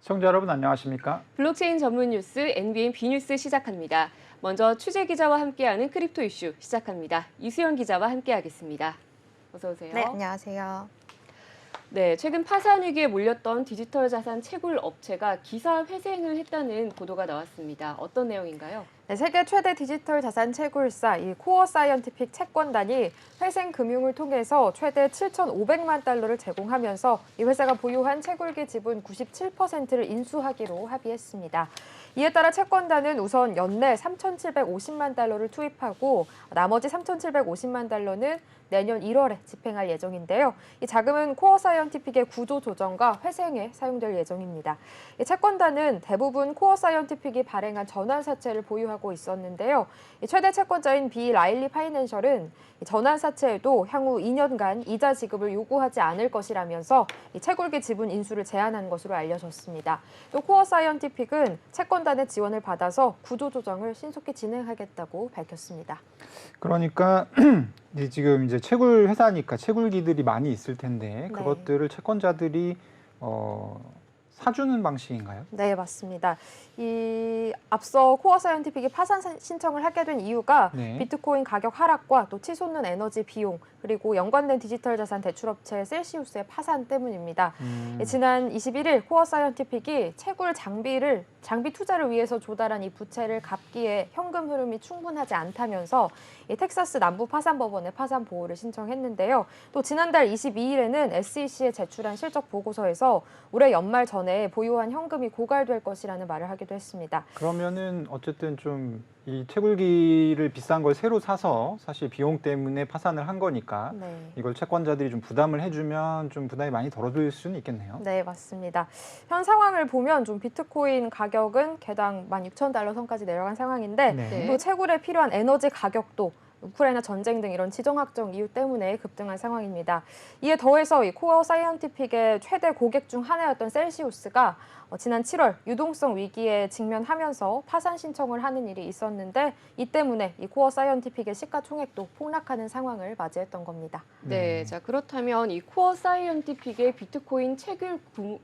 시청자 여러분 안녕하십니까? 블록체인 전문 뉴스 NBN B뉴스 시작합니다. 먼저 취재 기자와 함께하는 크립토 이슈 시작합니다. 이수연 기자와 함께하겠습니다. 어서 오세요. 네, 안녕하세요. 네, 최근 파산 위기에 몰렸던 디지털 자산 채굴 업체가 기사 회생을 했다는 보도가 나왔습니다. 어떤 내용인가요? 네, 세계 최대 디지털 자산 채굴사 이 코어 사이언티픽 채권단이 회생 금융을 통해서 최대 7,500만 달러를 제공하면서 이 회사가 보유한 채굴기 지분 97%를 인수하기로 합의했습니다. 이에 따라 채권단은 우선 연내 3,750만 달러를 투입하고 나머지 3,750만 달러는 내년 1월에 집행할 예정인데요. 이 자금은 코어 사이언티픽의 구조 조정과 회생에 사용될 예정입니다. 이 채권단은 대부분 코어 사이언티픽이 발행한 전환사채를 보유하고 있었는데요. 이 최대 채권자인 비 라일리 파이낸셜은 전환사채에도 향후 2년간 이자 지급을 요구하지 않을 것이라면서 이 채굴기 지분 인수를 제한한 것으로 알려졌습니다. 또 코어 사이언티픽은 채권단의 지원을 받아서 구조 조정을 신속히 진행하겠다고 밝혔습니다. 그러니까 지금 이제 채굴 회사니까 채굴기들이 많이 있을 텐데 그것들을 채권자들이 사주는 방식인가요? 네, 맞습니다. 이 앞서 코어 사이언티픽이 파산 신청을 하게 된 이유가 비트코인 가격 하락과 또 치솟는 에너지 비용 그리고 연관된 디지털 자산 대출업체 셀시우스의 파산 때문입니다. 지난 21일 코어 사이언티픽이 채굴 장비 투자를 위해서 조달한 이 부채를 갚기에 현금 흐름이 충분하지 않다면서 이 텍사스 남부 파산법원에 파산 보호를 신청했는데요. 또 지난달 22일에는 SEC에 제출한 실적 보고서에서 올해 연말 전에 보유한 현금이 고갈될 것이라는 말을 하기도 했습니다. 그러면은 어쨌든 좀 이 채굴기를 비싼 걸 새로 사서 사실 비용 때문에 파산을 한 거니까 이걸 채권자들이 좀 부담을 해주면 좀 부담이 많이 덜어질 수는 있겠네요. 네, 맞습니다. 현 상황을 보면 좀 비트코인 가격은 개당 16,000달러 선까지 내려간 상황인데 또 채굴에 필요한 에너지 가격도 우크라이나 전쟁 등 이런 지정학적 이유 때문에 급등한 상황입니다. 이에 더해서 이 코어 사이언티픽의 최대 고객 중 하나였던 셀시우스가 지난 7월 유동성 위기에 직면하면서 파산 신청을 하는 일이 있었는데 이 때문에 이 코어 사이언티픽의 시가총액도 폭락하는 상황을 맞이했던 겁니다. 네, 자 그렇다면 이 코어 사이언티픽의 비트코인 채굴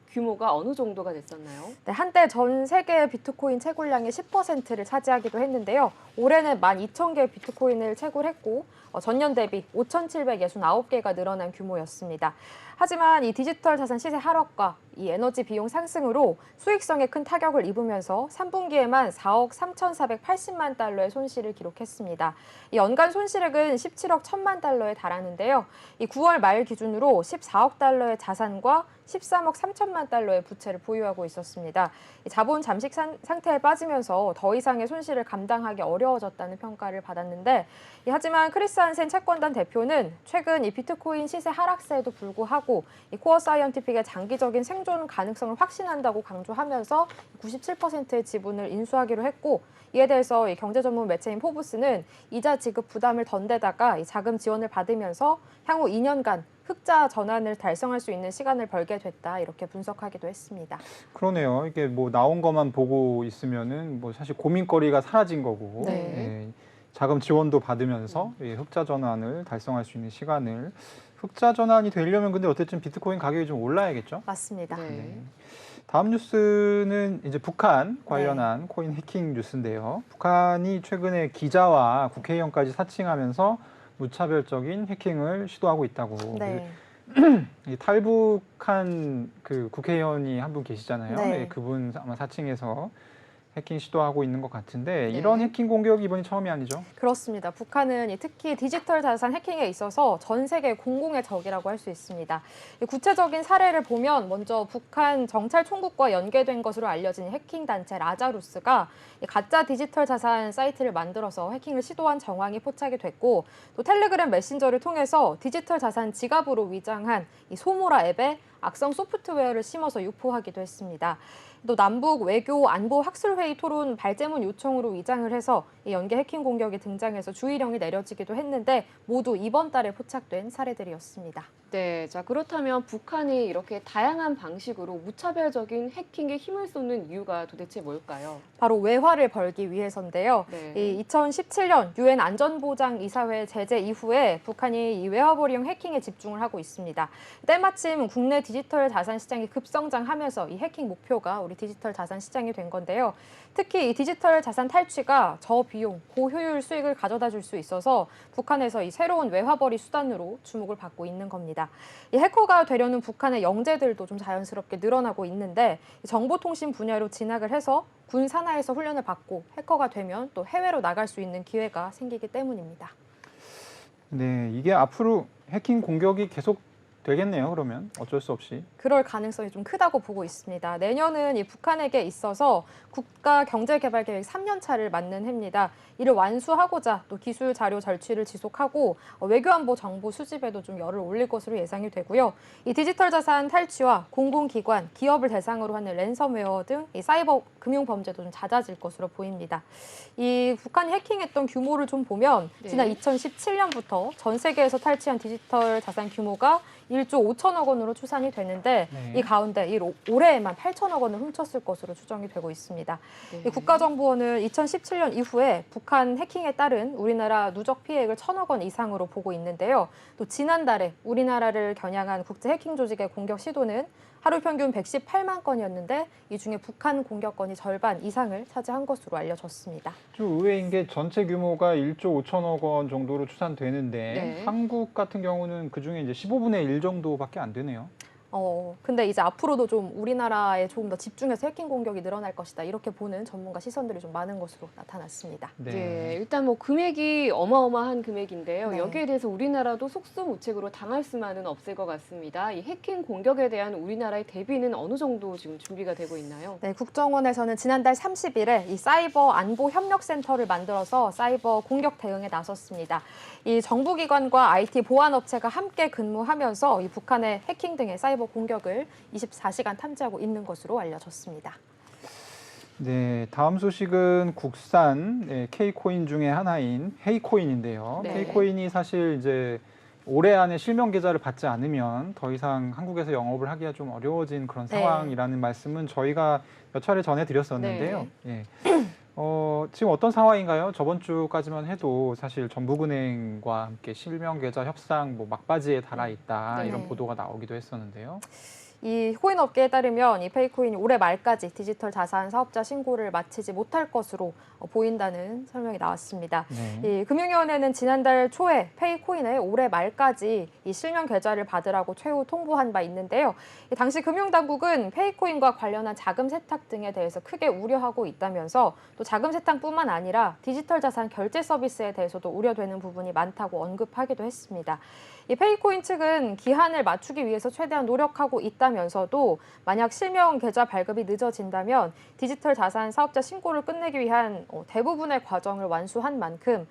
규모가 어느 정도가 됐었나요? 네, 한때 전 세계 비트코인 채굴량의 10%를 차지하기도 했는데요. 올해는 12,000개의 비트코인을 채굴했고 전년 대비 5,769개가 늘어난 규모였습니다. 하지만 이 디지털 자산 시세 하락과 이 에너지 비용 상승으로 수익성에 큰 타격을 입으면서 3분기에만 4억 3,480만 달러의 손실을 기록했습니다. 이 연간 손실액은 17억 1천만 달러에 달하는데요. 이 9월 말 기준으로 14억 달러의 자산과 13억 3천만 달러의 부채를 보유하고 있었습니다. 이 자본 잠식 상태에 빠지면서 더 이상의 손실을 감당하기 어려워졌다는 평가를 받았는데 하지만 크리스 한센 채권단 대표는 최근 이 비트코인 시세 하락세에도 불구하고 이 코어 사이언티픽의 장기적인 생존 가능성을 확신한다고 강조하면서 97%의 지분을 인수하기로 했고 이에 대해서 이 경제 전문 매체인 포브스는 이자 지급 부담을 던 데다가 이 자금 지원을 받으면서 향후 2년간 흑자 전환을 달성할 수 있는 시간을 벌게 됐다 이렇게 분석하기도 했습니다. 그러네요. 이게 뭐 나온 것만 보고 있으면은 뭐 사실 고민거리가 사라진 거고 자금 지원도 받으면서 흑자 전환을 달성할 수 있는 시간을 흑자 전환이 되려면 근데 어쨌든 비트코인 가격이 좀 올라야겠죠? 맞습니다. 다음 뉴스는 이제 북한 관련한 코인 해킹 뉴스인데요. 북한이 최근에 기자와 국회의원까지 사칭하면서 무차별적인 해킹을 시도하고 있다고. 이 탈북한 그 국회의원이 한 분 계시잖아요. 그분 아마 사칭해서 해킹 시도하고 있는 것 같은데 이런 해킹 공격이 이번이 처음이 아니죠? 그렇습니다. 북한은 특히 디지털 자산 해킹에 있어서 전 세계 공공의 적이라고 할 수 있습니다. 구체적인 사례를 보면 먼저 북한 정찰총국과 연계된 것으로 알려진 해킹 단체 라자루스가 가짜 디지털 자산 사이트를 만들어서 해킹을 시도한 정황이 포착이 됐고 또 텔레그램 메신저를 통해서 디지털 자산 지갑으로 위장한 이 소모라 앱에 악성 소프트웨어를 심어서 유포하기도 했습니다. 또 남북 외교 안보 학술회의 토론 발제문 요청으로 위장을 해서 이 연계 해킹 공격이 등장해서 주의령이 내려지기도 했는데 모두 이번 달에 포착된 사례들이었습니다. 네, 자 그렇다면 북한이 이렇게 다양한 방식으로 무차별적인 해킹에 힘을 쏟는 이유가 도대체 뭘까요? 바로 외화를 벌기 위해서인데요. 이 2017년 유엔 안전보장이사회 제재 이후에 북한이 이 외화벌이용 해킹에 집중을 하고 있습니다. 때마침 국내 디지털 자산 시장이 급성장하면서 이 해킹 목표가 우리 디지털 자산 시장이 된 건데요. 특히 이 디지털 자산 탈취가 저비용, 고효율 수익을 가져다 줄 수 있어서 북한에서 이 새로운 외화벌이 수단으로 주목을 받고 있는 겁니다. 이 해커가 되려는 북한의 영재들도 좀 자연스럽게 늘어나고 있는데 정보통신 분야로 진학을 해서 군 산하에서 훈련을 받고 해커가 되면 또 해외로 나갈 수 있는 기회가 생기기 때문입니다. 네, 이게 앞으로 해킹 공격이 계속 되겠네요. 그러면 어쩔 수 없이. 그럴 가능성이 좀 크다고 보고 있습니다. 내년은 이 북한에게 있어서 국가 경제개발 계획 3년차를 맞는 해입니다. 이를 완수하고자 또 기술 자료 절취를 지속하고 외교안보 정보 수집에도 좀 열을 올릴 것으로 예상이 되고요. 이 디지털 자산 탈취와 공공기관, 기업을 대상으로 하는 랜섬웨어 등 이 사이버 금융 범죄도 좀 잦아질 것으로 보입니다. 이 북한이 해킹했던 규모를 좀 보면 지난 2017년부터 전 세계에서 탈취한 디지털 자산 규모가 1조 5천억 원으로 추산이 되는데 네. 이 가운데 올해에만 8천억 원을 훔쳤을 것으로 추정이 되고 있습니다. 네. 이 국가정보원은 2017년 이후에 북한 해킹에 따른 우리나라 누적 피해액을 1천억 원 이상으로 보고 있는데요. 또 지난달에 우리나라를 겨냥한 국제 해킹 조직의 공격 시도는 하루 평균 118만 건이었는데 이 중에 북한 공격 건이 절반 이상을 차지한 것으로 알려졌습니다. 좀 의외인 게 전체 규모가 1조 5천억 원 정도로 추산되는데 네. 한국 같은 경우는 그중에 이제 15분의 1 정도밖에 안 되네요. 근데 이제 앞으로도 좀 우리나라에 조금 더 집중해서 해킹 공격이 늘어날 것이다. 이렇게 보는 전문가 시선들이 좀 많은 것으로 나타났습니다. 네, 일단 뭐 금액이 어마어마한 금액인데요. 네. 여기에 대해서 우리나라도 속수무책으로 당할 수만은 없을 것 같습니다. 이 해킹 공격에 대한 우리나라의 대비는 어느 정도 지금 준비가 되고 있나요? 네, 국정원에서는 지난달 30일에 이 사이버 안보 협력센터를 만들어서 사이버 공격 대응에 나섰습니다. 이 정부기관과 IT 보안업체가 함께 근무하면서 이 북한의 해킹 등의 사이버 공격을 24시간 탐지하고 있는 것으로 알려졌습니다. 네, 다음 소식은 국산 K코인 중에 하나인 헤이코인인데요. 네. K코인이 사실 이제 올해 안에 실명 계좌를 받지 않으면 더 이상 한국에서 영업을 하기가 좀 어려워진 그런 네. 상황이라는 말씀은 저희가 몇 차례 전해드렸었는데요. 네. 예. 지금 어떤 상황인가요? 저번 주까지만 해도 사실 전북은행과 함께 실명 계좌 협상 막바지에 달아 있다 네. 이런 보도가 나오기도 했었는데요. 이 코인 업계에 따르면 이 페이코인이 올해 말까지 디지털 자산 사업자 신고를 마치지 못할 것으로 보인다는 설명이 나왔습니다. 네. 이 금융위원회는 지난달 초에 페이코인에 올해 말까지 이 실명 계좌를 받으라고 최후 통보한 바 있는데요. 이 당시 금융당국은 페이코인과 관련한 자금 세탁 등에 대해서 크게 우려하고 있다면서 또 자금 세탁뿐만 아니라 디지털 자산 결제 서비스에 대해서도 우려되는 부분이 많다고 언급하기도 했습니다. 이 페이코인 측은 기한을 맞추기 위해서 최대한 노력하고 있다면서도 만약 실명 계좌 발급이 늦어진다면 디지털 자산 사업자 신고를 끝내기 위한 대부분의 과정을 완수한 만큼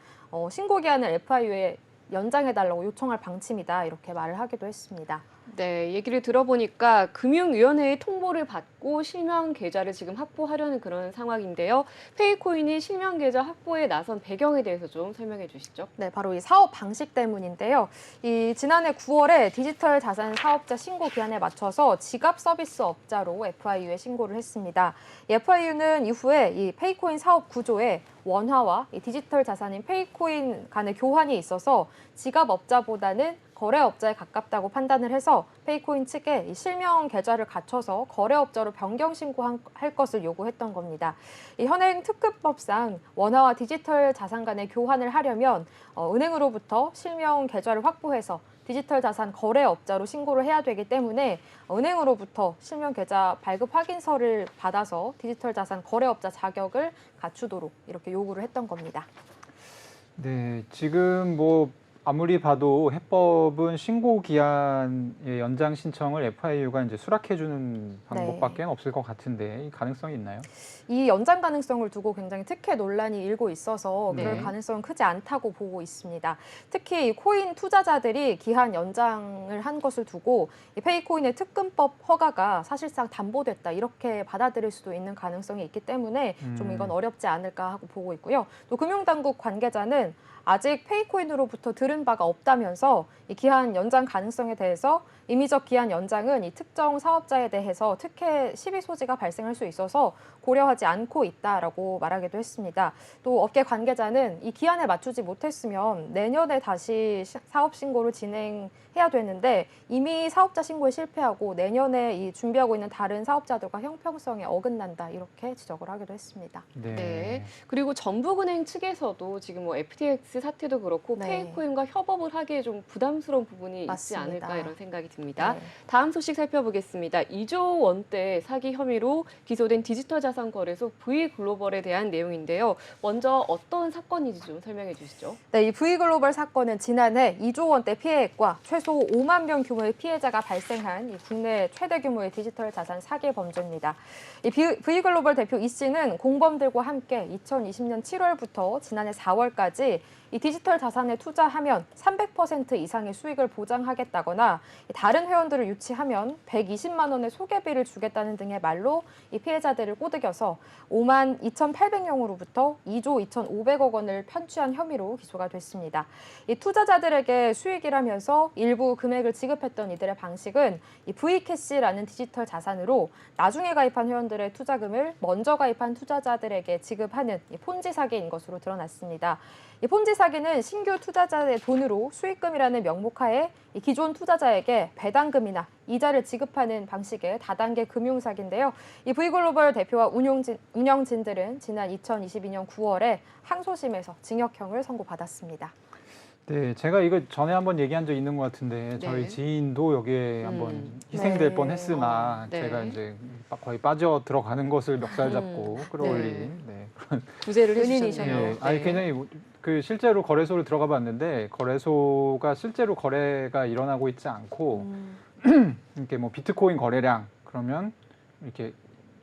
신고 기한을 FIU에 연장해달라고 요청할 방침이다 이렇게 말을 하기도 했습니다. 네, 얘기를 들어보니까 금융위원회의 통보를 받고 실명 계좌를 지금 확보하려는 그런 상황인데요. 페이코인이 실명 계좌 확보에 나선 배경에 대해서 좀 설명해 주시죠. 네, 바로 이 사업 방식 때문인데요. 이 지난해 9월에 디지털 자산 사업자 신고 기한에 맞춰서 지갑 서비스 업자로 FIU에 신고를 했습니다. 이 FIU는 이후에 이 페이코인 사업 구조에 원화와 이 디지털 자산인 페이코인 간의 교환이 있어서 지갑 업자보다는 거래업자에 가깝다고 판단을 해서 페이코인 측에 이 실명 계좌를 갖춰서 거래업자로 변경 신고할 것을 요구했던 겁니다. 이 현행 특급법상 원화와 디지털 자산 간의 교환을 하려면 은행으로부터 실명 계좌를 확보해서 디지털 자산 거래업자로 신고를 해야 되기 때문에 은행으로부터 실명 계좌 발급 확인서를 받아서 디지털 자산 거래업자 자격을 갖추도록 이렇게 요구를 했던 겁니다. 네, 지금 아무리 봐도 해법은 신고 기한의 연장 신청을 FIU가 이제 수락해주는 방법밖에 없을 것 같은데 이 가능성이 있나요? 이 연장 가능성을 두고 굉장히 특혜 논란이 일고 있어서 그럴 네. 가능성은 크지 않다고 보고 있습니다. 특히 이 코인 투자자들이 기한 연장을 한 것을 두고 이 페이코인의 특근법 허가가 사실상 담보됐다 이렇게 받아들일 수도 있는 가능성이 있기 때문에 좀 이건 어렵지 않을까 하고 보고 있고요. 또 금융당국 관계자는 아직 페이코인으로부터 들을 들은 바가 없다면서 이 기한 연장 가능성에 대해서 임의적 기한 연장은 이 특정 사업자에 대해서 특혜 시비 소지가 발생할 수 있어서 고려하지 않고 있다라고 말하기도 했습니다. 또 업계 관계자는 이 기한에 맞추지 못했으면 내년에 다시 사업 신고를 진행해야 되는데 이미 사업자 신고에 실패하고 내년에 이 준비하고 있는 다른 사업자들과 형평성에 어긋난다 이렇게 지적을 하기도 했습니다. 네. 그리고 전북은행 측에서도 지금 뭐 FTX 사태도 그렇고 네. 페이코인과 협업을 하기에 좀 부담스러운 부분이 맞습니다. 있지 않을까 이런 생각이 듭니다. 네. 다음 소식 살펴보겠습니다. 2조 원대 사기 혐의로 기소된 디지털 자산 거래소 V글로벌에 대한 내용인데요. 먼저 어떤 사건인지 좀 설명해 주시죠. 네, 이 V글로벌 사건은 지난해 2조 원대 피해액과 최소 5만 명 규모의 피해자가 발생한 이 국내 최대 규모의 디지털 자산 사기 범죄입니다. 이 V글로벌 대표 이 씨는 공범들과 함께 2020년 7월부터 지난해 4월까지 이 디지털 자산에 투자하면 300% 이상의 수익을 보장하겠다거나 다른 회원들을 유치하면 120만 원의 소개비를 주겠다는 등의 말로 이 피해자들을 꼬드겨서 5만 2,800명으로부터 2조 2,500억 원을 편취한 혐의로 기소가 됐습니다. 이 투자자들에게 수익이라면서 일부 금액을 지급했던 이들의 방식은 이 V캐시라는 디지털 자산으로 나중에 가입한 회원들의 투자금을 먼저 가입한 투자자들에게 지급하는 이 폰지 사기인 것으로 드러났습니다. 이 폰지 사기는 신규 투자자의 돈으로 수익금이라는 명목하에 이 기존 투자자에게 배당금이나 이자를 지급하는 방식의 다단계 금융 사기인데요. 이 V글로벌 대표와 운영진들은 지난 2022년 9월에 항소심에서 징역형을 선고받았습니다. 네, 제가 이거 전에 한번 얘기한 적 있는 것 같은데 저희 네. 지인도 여기에 한번 희생될 네. 뻔했으나 네. 제가 이제 거의 빠져 들어가는 것을 멱살 잡고 끌어올린 그런 구제를 은인이셨네요. 해주셨네요. 예, 아니 굉장히 그 실제로 거래소를 들어가 봤는데 거래소가 실제로 거래가 일어나고 있지 않고 이렇게 뭐 비트코인 거래량 그러면 이렇게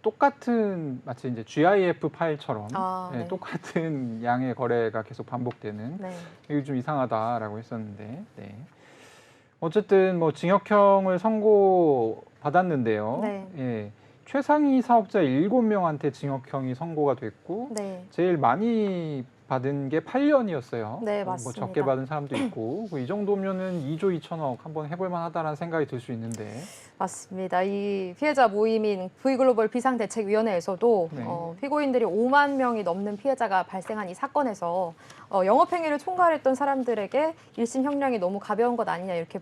똑같은 마치 이제 GIF 파일처럼 네. 똑같은 양의 거래가 계속 반복되는 네. 이게 좀 이상하다라고 했었는데 네. 어쨌든 뭐 징역형을 선고받았는데요. 네. 예. 최상위 사업자 7명한테 징역형이 선고가 됐고 네. 제일 많이 받은 게 8년이었어요. 네, 뭐 맞습니다. 적게 받은 사람도 있고 이 정도면은 2조 2천억 한번 해볼 만하다라는 생각이 들 수 있는데 맞습니다. 이 피해자 모임인 V글로벌 비상대책위원회에서도 네. 피고인들이 5만 명이 넘는 피해자가 발생한 이 사건에서 영업행위를 총괄했던 사람들에게 1심 형량이 너무 가벼운 것 아니냐 이렇게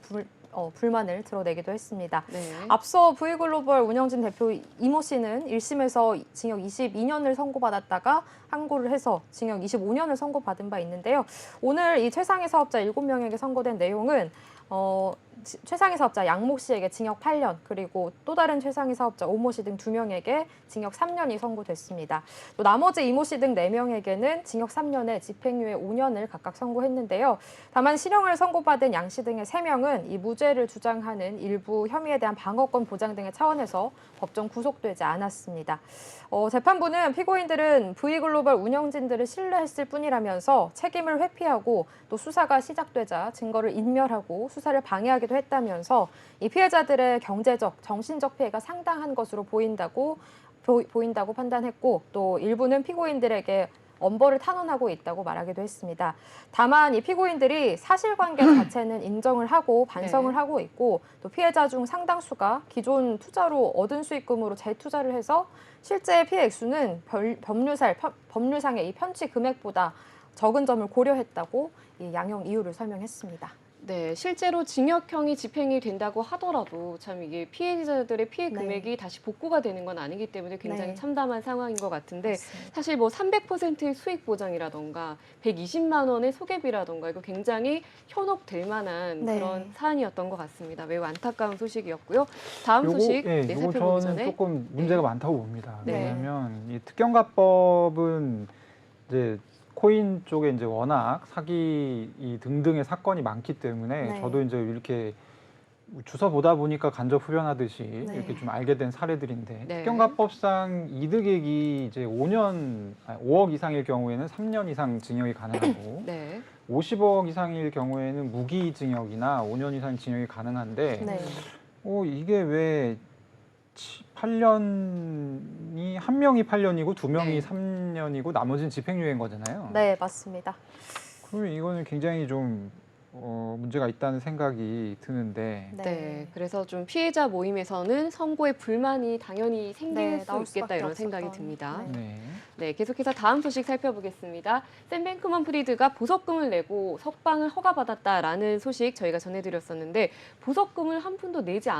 불만을 드러내기도 했습니다. 네. 앞서 V글로벌 운영진 대표 이모 씨는 1심에서 징역 22년을 선고받았다가 항고를 해서 징역 25년을 선고받은 바 있는데요. 오늘 이 최상위 사업자 7명에게 선고된 내용은 최상위 사업자 양모 씨에게 징역 8년 그리고 또 다른 최상위 사업자 오모 씨 등 2명에게 징역 3년이 선고됐습니다. 또 나머지 이모 씨 등 4명에게는 징역 3년에 집행유예 5년을 각각 선고했는데요. 다만 실형을 선고받은 양 씨 등의 3명은 이 무죄를 주장하는 일부 혐의에 대한 방어권 보장 등의 차원에서 법정 구속되지 않았습니다. 재판부는 피고인들은 V글로벌 운영진들을 신뢰했을 뿐이라면서 책임을 회피하고 또 수사가 시작되자 증거를 인멸하고 수사를 방해하기도 했다면서 이 피해자들의 경제적, 정신적 피해가 상당한 것으로 보인다고 판단했고 또 일부는 피고인들에게 엄벌을 탄원하고 있다고 말하기도 했습니다. 다만 이 피고인들이 사실관계 자체는 인정을 하고 반성을 네. 하고 있고 또 피해자 중 상당수가 기존 투자로 얻은 수익금으로 재투자를 해서 실제 피해 액수는 법률상의 이 편취 금액보다 적은 점을 고려했다고 이 양형 이유를 설명했습니다. 네, 실제로 징역형이 집행이 된다고 하더라도 참 이게 피해자들의 피해 네. 금액이 다시 복구가 되는 건 아니기 때문에 굉장히 네. 참담한 상황인 것 같은데 맞습니다. 사실 뭐 300%의 수익 보장이라던가 120만 원의 소개비라던가 이거 굉장히 현혹될 만한 네. 그런 사안이었던 것 같습니다. 매우 안타까운 소식이었고요. 다음 소식 요거 살펴보기 저는 전에 조금 문제가 많다고 봅니다. 네. 왜냐하면 이 특경가법은 이제 코인 쪽에 이제 워낙 사기 등등의 사건이 많기 때문에 네. 저도 이제 이렇게 주워 보다 보니까 간접 흡연하듯이 네. 이렇게 좀 알게 된 사례들인데 네. 특경가법상 이득액이 이제 5억 이상일 경우에는 3년 이상 징역이 가능하고 네. 50억 이상일 경우에는 무기징역이나 5년 이상 징역이 가능한데 네. 이게 왜 8년이 한 명이 8년이고 두 명이 네. 3년이고 나머지는 집행유예인 거잖아요. 네, 맞습니다. 그러면 이거는 굉장히 좀 문제가 있다는 생각이 드는데 네, 그래서 좀 피해자 모임에서는 선고에 불만이 당연히 생길 수 나올 있겠다 수밖에 이런 생각이 없었던. 듭니다. 네. 네. 네, 계속해서 다음 소식 살펴보겠습니다. 샘 뱅크먼 프리드가 보석금을 내고 석방을 허가받았다라는 소식 저희가 전해드렸었는데 보석금을 한 푼도 내지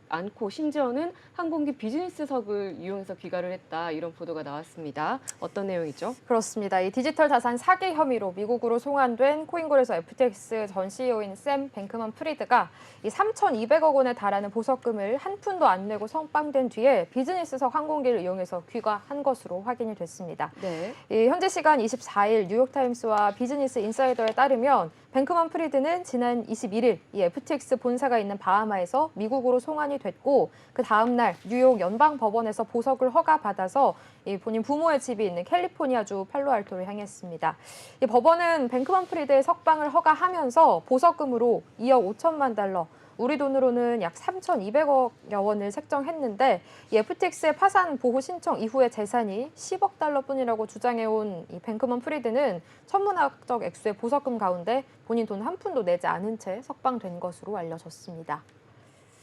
않고 심지어는 항공기 비즈니스석을 이용해서 귀가를 했다 이런 보도가 나왔습니다. 어떤 내용이죠? 그렇습니다. 이 디지털 자산 사기 혐의로 미국으로 송환된 코인거래소 FTX 전 CEO인 샘 뱅크먼 프리드가 이 3,200억 원에 달하는 보석금을 한 푼도 안 내고 석방된 뒤에 비즈니스석 항공기를 이용해서 귀가한 것으로 확인이 됐습니다. 네. 이 현지 시간 24일 뉴욕타임스와 비즈니스 인사이더에 따르면 뱅크먼 프리드는 지난 21일 이 FTX 본사가 있는 바하마에서 미국으로 송환이 됐고 그 다음 날 뉴욕 연방법원에서 보석을 허가받아서 이 본인 부모의 집이 있는 캘리포니아주 팔로알토를 향했습니다. 이 법원은 뱅크먼 프리드의 석방을 허가하면서 보석금으로 2억 5천만 달러, 우리 돈으로는 약 3,200억여 원을 책정했는데 이 FTX의 파산 보호 신청 이후의 재산이 10억 달러뿐이라고 주장해온 이 뱅크먼 프리드는 천문학적 액수의 보석금 가운데 본인 돈 한 푼도 내지 않은 채 석방된 것으로 알려졌습니다.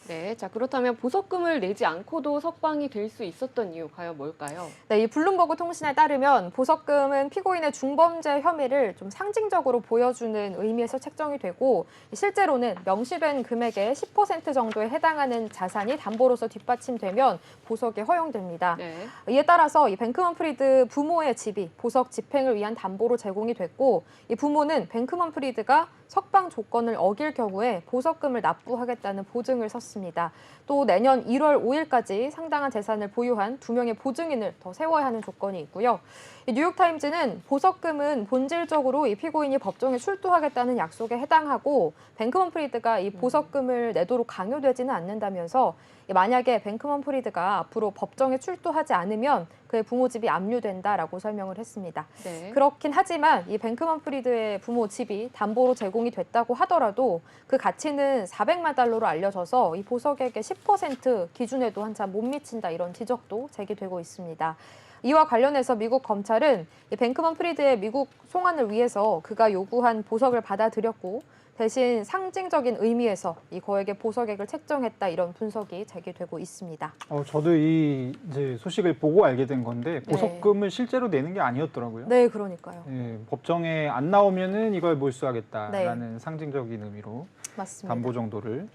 네, 자 그렇다면 보석금을 내지 않고도 석방이 될 수 있었던 이유 과연 뭘까요? 네, 이 블룸버그 통신에 따르면 보석금은 피고인의 중범죄 혐의를 좀 상징적으로 보여주는 의미에서 책정이 되고 실제로는 명시된 금액의 10% 정도에 해당하는 자산이 담보로서 뒷받침되면 보석이 허용됩니다. 네. 이에 따라서 이 뱅크먼 프리드 부모의 집이 보석 집행을 위한 담보로 제공이 됐고 이 부모는 뱅크먼 프리드가 석방 조건을 어길 경우에 보석금을 납부하겠다는 보증을 섰습니다. 또 내년 1월 5일까지 상당한 재산을 보유한 2명의 보증인을 더 세워야 하는 조건이 있고요. 이 뉴욕타임즈는 보석금은 본질적으로 이 피고인이 법정에 출두하겠다는 약속에 해당하고 뱅크먼 프리드가 이 보석금을 내도록 강요되지는 않는다면서 만약에 뱅크먼 프리드가 앞으로 법정에 출두하지 않으면 그의 부모 집이 압류된다라고 설명을 했습니다. 네. 그렇긴 하지만 이 뱅크먼 프리드의 부모 집이 담보로 제공이 됐다고 하더라도 그 가치는 400만 달러로 알려져서 이 보석액의 10% 기준에도 한참 못 미친다 이런 지적도 제기되고 있습니다. 이와 관련해서 미국 검찰은 이 뱅크먼 프리드의 미국 송환을 위해서 그가 요구한 보석을 받아들였고 대신 상징적인 의미에서 이 거액의 보석액을 책정했다 이런 분석이 제기되고 있습니다. 저도 이 이제 소식을 보고 알게 된 건데 보석금을 실제로 내는 게 아니었더라고요. 네, 그러니까요. 예, 법정에 안 나오면은 이걸 몰수하겠다라는 상징적인 의미로 맞습니다. 담보 정도를.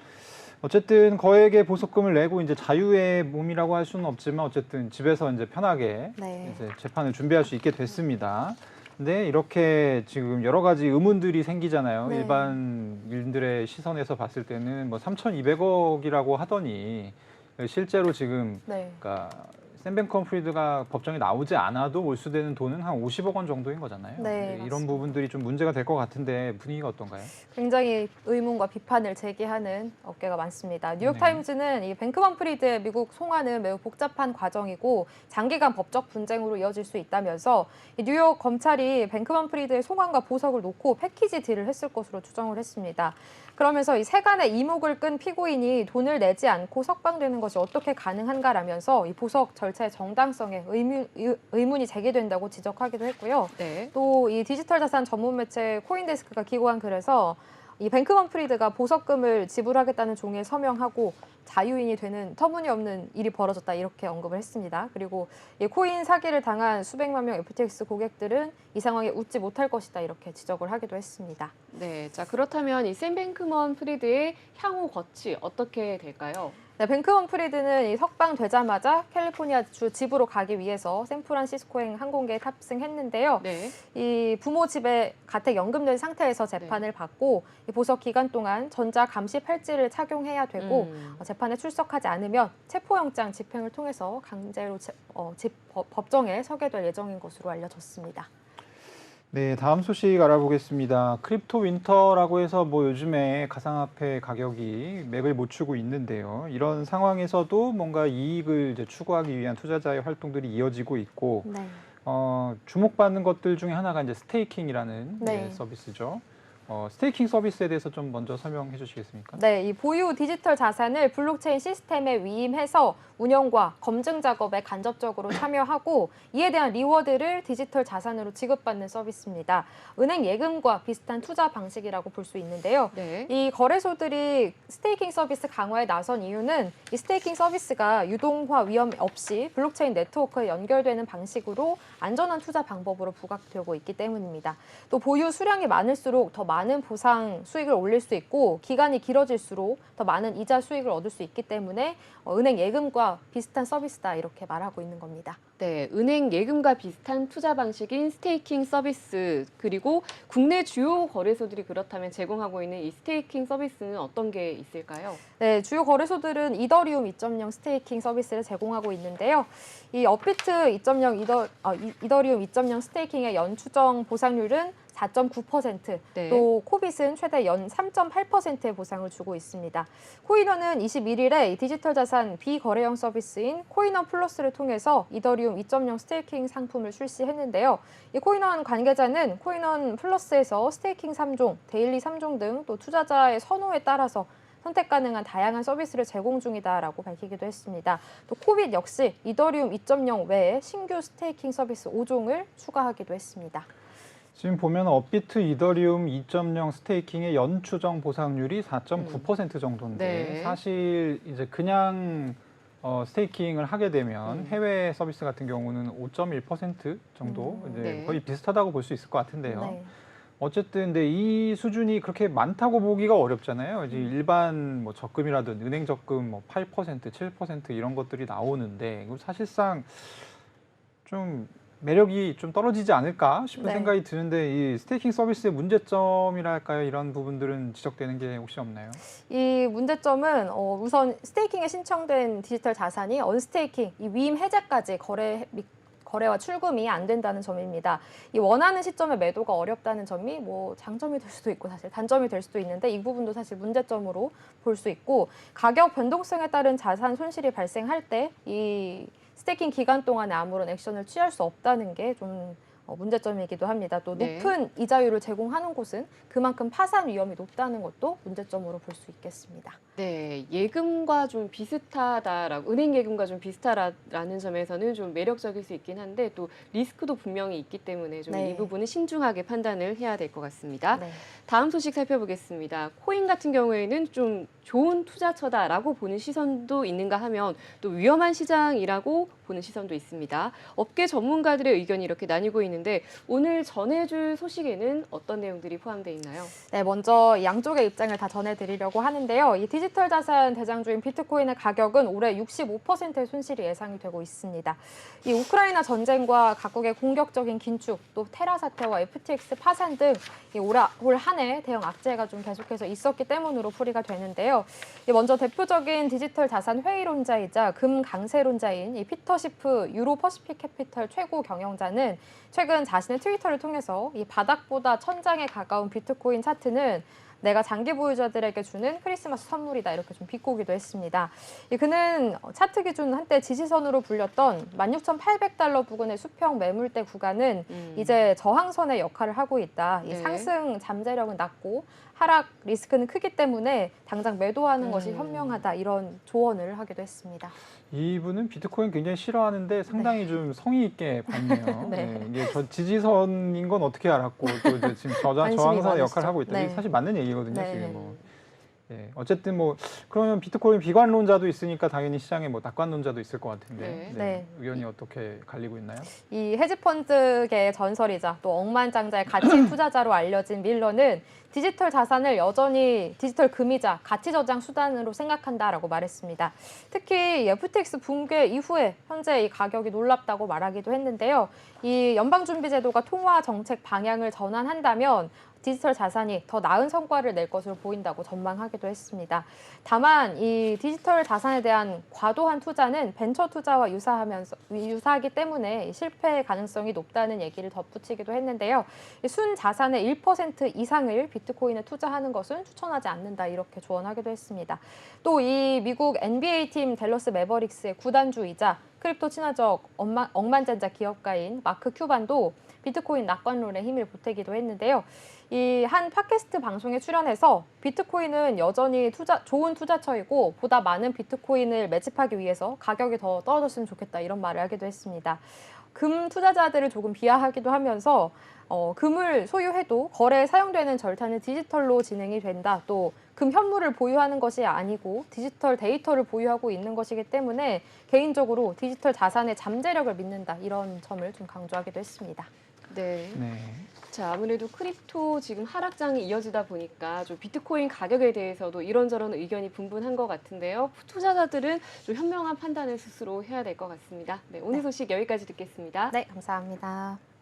어쨌든 거액의 보석금을 내고 이제 자유의 몸이라고 할 수는 없지만 어쨌든 집에서 이제 편하게 네. 이제 재판을 준비할 수 있게 됐습니다. 근데 이렇게 지금 여러 가지 의문들이 생기잖아요. 네. 일반인들의 시선에서 봤을 때는 뭐 3,200억이라고 하더니 실제로 지금 네. 그러니까 샘 뱅크먼 프리드가 법정에 나오지 않아도 몰수되는 돈은 한 50억 원 정도인 거잖아요. 네, 이런 맞습니다. 부분들이 좀 문제가 될 것 같은데 분위기가 어떤가요? 굉장히 의문과 비판을 제기하는 업계가 많습니다. 뉴욕타임즈는 이 뱅크먼 프리드의 미국 송환은 매우 복잡한 과정이고 장기간 법적 분쟁으로 이어질 수 있다면서 이 뉴욕 검찰이 뱅크먼 프리드의 송환과 보석을 놓고 패키지 딜을 했을 것으로 추정을 했습니다. 그러면서 이 세간의 이목을 끈 피고인이 돈을 내지 않고 석방되는 것이 어떻게 가능한가라면서 이 보석 절차의 정당성에 의문이 제기된다고 지적하기도 했고요. 네. 또 이 디지털 자산 전문 매체 코인데스크가 기고한 글에서 이 뱅크먼 프리드가 보석금을 지불하겠다는 종이에 서명하고 자유인이 되는 터무니없는 일이 벌어졌다 이렇게 언급을 했습니다. 그리고 이 코인 사기를 당한 수백만 명 FTX 고객들은 이 상황에 웃지 못할 것이다 이렇게 지적을 하기도 했습니다. 네. 자 그렇다면 이 샘 뱅크먼 프리드의 향후 거치 어떻게 될까요? 네, 뱅크먼 프리드는 이 석방되자마자 캘리포니아 주 집으로 가기 위해서 샌프란시스코행 항공기에 탑승했는데요. 네. 이 부모 집에 가택 연금된 상태에서 재판을 받고 이 보석 기간 동안 전자 감시 팔찌를 착용해야 되고 재판에 출석하지 않으면 체포영장 집행을 통해서 강제로 법정에 서게 될 예정인 것으로 알려졌습니다. 네, 다음 소식 알아보겠습니다. 크립토 윈터라고 해서 뭐 요즘에 가상화폐 가격이 맥을 못 추고 있는데요. 이런 상황에서도 뭔가 이익을 이제 추구하기 위한 투자자의 활동들이 이어지고 있고, 네. 주목받는 것들 중에 하나가 이제 스테이킹이라는 네. 서비스죠. 스테이킹 서비스에 대해서 좀 먼저 설명해 주시겠습니까? 네, 이 보유 디지털 자산을 블록체인 시스템에 위임해서 운영과 검증 작업에 간접적으로 참여하고 이에 대한 리워드를 디지털 자산으로 지급받는 서비스입니다. 은행 예금과 비슷한 투자 방식이라고 볼 수 있는데요. 네. 이 거래소들이 스테이킹 서비스 강화에 나선 이유는 이 스테이킹 서비스가 유동화 위험 없이 블록체인 네트워크에 연결되는 방식으로 안전한 투자 방법으로 부각되고 있기 때문입니다. 또 보유 수량이 많을수록 더 많은 보상 수익을 올릴 수 있고 기간이 길어질수록 더 많은 이자 수익을 얻을 수 있기 때문에 은행 예금과 비슷한 서비스다 이렇게 말하고 있는 겁니다. 네, 은행 예금과 비슷한 투자 방식인 스테이킹 서비스, 그리고 국내 주요 거래소들이 그렇다면 제공하고 있는 이 스테이킹 서비스는 어떤 게 있을까요? 네, 주요 거래소들은 이더리움 2.0 스테이킹 서비스를 제공하고 있는데요. 이 업비트 2.0 이더리움 2.0 스테이킹의 연추정 보상률은 4.9%, 네. 또 코빗은 최대 연 3.8%의 보상을 주고 있습니다. 코인원은 21일에 디지털 자산 비거래형 서비스인 코인원 플러스를 통해서 이더리움 2.0 스테이킹 상품을 출시했는데요. 이 코인원 관계자는 코인원 플러스에서 스테이킹 3종, 데일리 3종 등 또 투자자의 선호에 따라서 선택 가능한 다양한 서비스를 제공 중이다라고 밝히기도 했습니다. 또 코빗 역시 이더리움 2.0 외에 신규 스테이킹 서비스 5종을 추가하기도 했습니다. 지금 보면 업비트 이더리움 2.0 스테이킹의 연추정 보상률이 4.9% 정도인데 네. 사실 이제 그냥 스테이킹을 하게 되면 해외 서비스 같은 경우는 5.1% 정도 이제 네. 거의 비슷하다고 볼 수 있을 것 같은데요. 네. 어쨌든 근데 이 수준이 그렇게 많다고 보기가 어렵잖아요. 이제 일반 뭐 적금이라든 은행 적금 뭐 8%, 7% 이런 것들이 나오는데 이거 사실상 좀 매력이 좀 떨어지지 않을까 싶은 네. 생각이 드는데 이 스테이킹 서비스의 문제점이랄까요? 이런 부분들은 지적되는 게 혹시 없나요? 이 문제점은 우선 스테이킹에 신청된 디지털 자산이 언스테이킹, 이 위임 해제까지 거래와 출금이 안 된다는 점입니다. 이 원하는 시점에 매도가 어렵다는 점이 뭐 장점이 될 수도 있고 사실 단점이 될 수도 있는데 이 부분도 사실 문제점으로 볼 수 있고 가격 변동성에 따른 자산 손실이 발생할 때 이 스테이킹 기간 동안에 아무런 액션을 취할 수 없다는 게 좀 문제점이기도 합니다. 또 네. 높은 이자율을 제공하는 곳은 그만큼 파산 위험이 높다는 것도 문제점으로 볼 수 있겠습니다. 네, 예금과 좀 비슷하다라고, 은행 예금과 좀 비슷하다라는 점에서는 좀 매력적일 수 있긴 한데 또 리스크도 분명히 있기 때문에 좀 네. 이 부분은 신중하게 판단을 해야 될 것 같습니다. 네. 다음 소식 살펴보겠습니다. 코인 같은 경우에는 좀 좋은 투자처다라고 보는 시선도 있는가 하면 또 위험한 시장이라고 보는 시선도 있습니다. 업계 전문가들의 의견이 이렇게 나뉘고 있는데 오늘 전해줄 소식에는 어떤 내용들이 포함되어 있나요? 네, 먼저 양쪽의 입장을 다 전해드리려고 하는데요. 이 디지털 자산 대장주인 비트코인의 가격은 올해 65%의 손실이 예상이 되고 있습니다. 이 우크라이나 전쟁과 각국의 공격적인 긴축, 또 테라 사태와 FTX 파산 등 올 한 해 대형 악재가 좀 계속해서 있었기 때문으로 풀이가 되는데요. 먼저 대표적인 디지털 자산 회의론자이자 금 강세론자인 이 피터 시프 유로 퍼시픽 캐피털 최고 경영자는 최근 자신의 트위터를 통해서 이 바닥보다 천장에 가까운 비트코인 차트는 내가 장기 보유자들에게 주는 크리스마스 선물이다 이렇게 좀 비꼬기도 했습니다. 그는 차트 기준 한때 지지선으로 불렸던 16,800달러 부근의 수평 매물대 구간은 이제 저항선의 역할을 하고 있다. 이 네. 상승 잠재력은 낮고 하락 리스크는 크기 때문에 당장 매도하는 것이 현명하다 이런 조언을 하기도 했습니다. 이분은 비트코인 굉장히 싫어하는데 상당히 좀 성의 있게 봤네요. 네. 네, 이게 저 지지선인 건 어떻게 알았고 또 이제 지금 관심이 저항선의 많으시죠. 역할을 하고 있다. 이게 네. 사실 맞는 얘기거든요. 네. 지금 뭐. 예, 어쨌든 뭐 그러면 비트코인 비관론자도 있으니까 당연히 시장에 뭐 낙관론자도 있을 것 같은데 네. 네. 의견이 어떻게 갈리고 있나요? 이 헤지펀드계의 전설이자 또 억만장자의 가치 투자자로 알려진 밀러는 디지털 자산을 여전히 디지털 금이자 가치 저장 수단으로 생각한다라고 말했습니다. 특히 FTX 붕괴 이후에 현재 이 가격이 놀랍다고 말하기도 했는데요. 이 연방준비제도가 통화 정책 방향을 전환한다면 디지털 자산이 더 나은 성과를 낼 것으로 보인다고 전망하기도 했습니다. 다만 이 디지털 자산에 대한 과도한 투자는 벤처 투자와 유사하기 때문에 실패 가능성이 높다는 얘기를 덧붙이기도 했는데요. 순 자산의 1% 이상을 비트코인에 투자하는 것은 추천하지 않는다 이렇게 조언하기도 했습니다. 또 이 미국 NBA 팀 댈러스 매버릭스의 구단주이자 크립토 친화적 억만장자 기업가인 마크 큐반도 비트코인 낙관론에 힘을 보태기도 했는데요. 이 한 팟캐스트 방송에 출연해서 비트코인은 여전히 좋은 투자처이고 보다 많은 비트코인을 매집하기 위해서 가격이 더 떨어졌으면 좋겠다 이런 말을 하기도 했습니다. 금 투자자들을 조금 비하하기도 하면서 금을 소유해도 거래에 사용되는 절차는 디지털로 진행이 된다. 또 금 현물을 보유하는 것이 아니고 디지털 데이터를 보유하고 있는 것이기 때문에 개인적으로 디지털 자산의 잠재력을 믿는다. 이런 점을 좀 강조하기도 했습니다. 네. 네. 자, 아무래도 크립토 지금 하락장이 이어지다 보니까 좀 비트코인 가격에 대해서도 이런저런 의견이 분분한 것 같은데요. 투자자들은 좀 현명한 판단을 스스로 해야 될 것 같습니다. 네, 오늘 소식 여기까지 듣겠습니다. 네, 감사합니다.